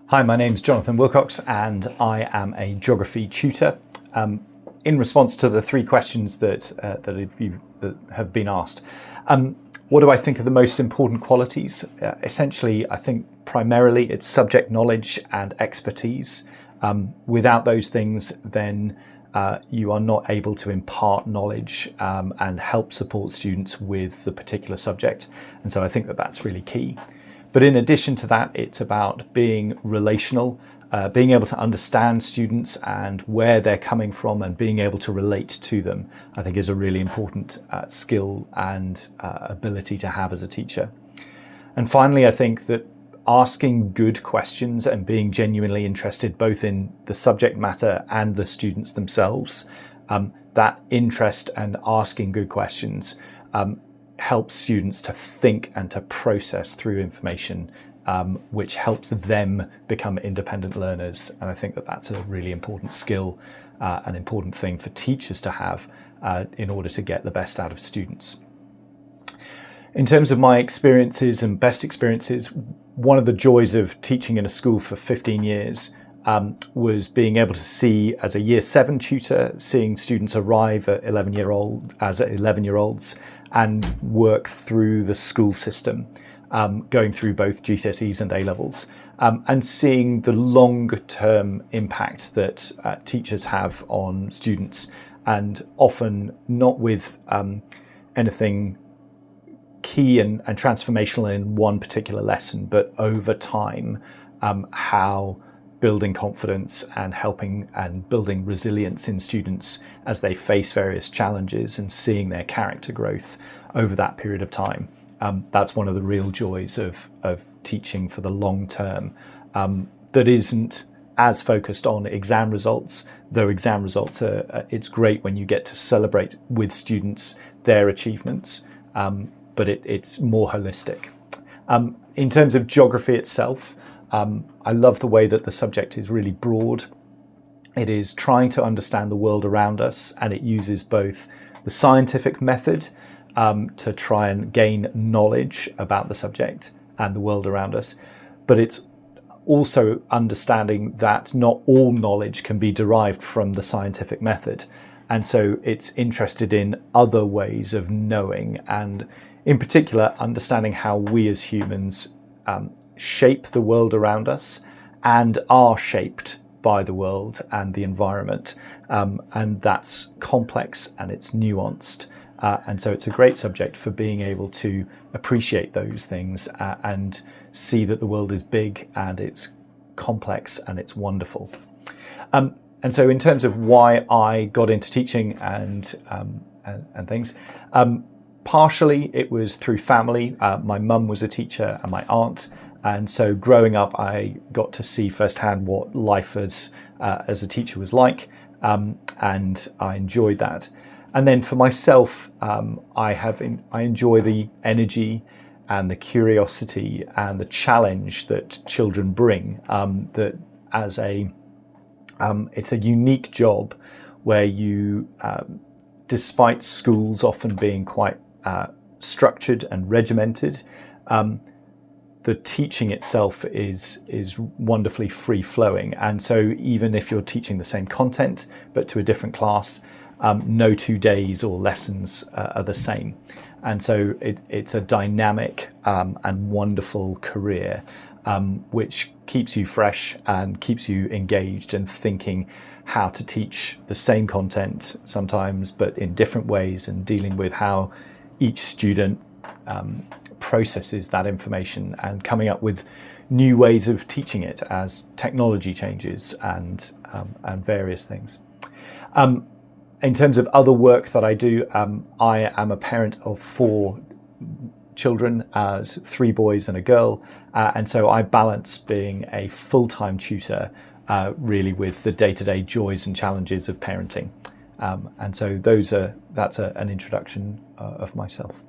Hi, my name's Jonathan Wilcox and I am a geography tutor. In response to the three questions that have been asked, what do I think are the most important qualities? Essentially, I think primarily it's subject knowledge and expertise. Without those things, then you are not able to impart knowledge and help support students with the particular subject. And so I think that that's really key. But in addition to that, it's about being relational, being able to understand students and where they're coming from and being able to relate to them, I think is a really important skill and ability to have as a teacher. And finally, I think that asking good questions and being genuinely interested both in the subject matter and the students themselves, that interest and asking good questions helps students to think and to process through information, which helps them become independent learners. And I think that that's a really important skill, an important thing for teachers to have in order to get the best out of students. In terms of my experiences and best experiences, one of the joys of teaching in a school for 15 years was being able to see, as a year 7 tutor, seeing students arrive at 11-year-olds and work through the school system, going through both GCSEs and A-levels, and seeing the longer-term impact that teachers have on students, and often not with anything key and transformational in one particular lesson, but over time, how building confidence and helping and building resilience in students as they face various challenges and seeing their character growth over that period of time. That's one of the real joys of teaching for the long term, that isn't as focused on exam results, though exam results it's great when you get to celebrate with students their achievements, but it's more holistic. In terms of geography itself, I love the way that the subject is really broad. It is trying to understand the world around us, and it uses both the scientific method to try and gain knowledge about the subject and the world around us, but it's also understanding that not all knowledge can be derived from the scientific method. And so it's interested in other ways of knowing, and in particular, understanding how we as humans shape the world around us and are shaped by the world and the environment. And that's complex and it's nuanced. And so it's a great subject for being able to appreciate those things and see that the world is big and it's complex and it's wonderful. And so in terms of why I got into teaching and things, partially it was through family. My mum was a teacher and my aunt. And so growing up, I got to see firsthand what life as a teacher was like, and I enjoyed that. And then for myself, I enjoy the energy and the curiosity and the challenge that children bring. That as it's a unique job where you, despite schools often being quite structured and regimented, the teaching itself is wonderfully free-flowing. And so even if you're teaching the same content, but to a different class, no 2 days or lessons are the same. And so it's a dynamic and wonderful career, which keeps you fresh and keeps you engaged and thinking how to teach the same content sometimes, but in different ways, and dealing with how each student processes that information and coming up with new ways of teaching it as technology changes and various things. In terms of other work that I do, I am a parent of 4 children, 3 boys and a girl, and so I balance being a full-time tutor really with the day-to-day joys and challenges of parenting. And so that's an introduction of myself.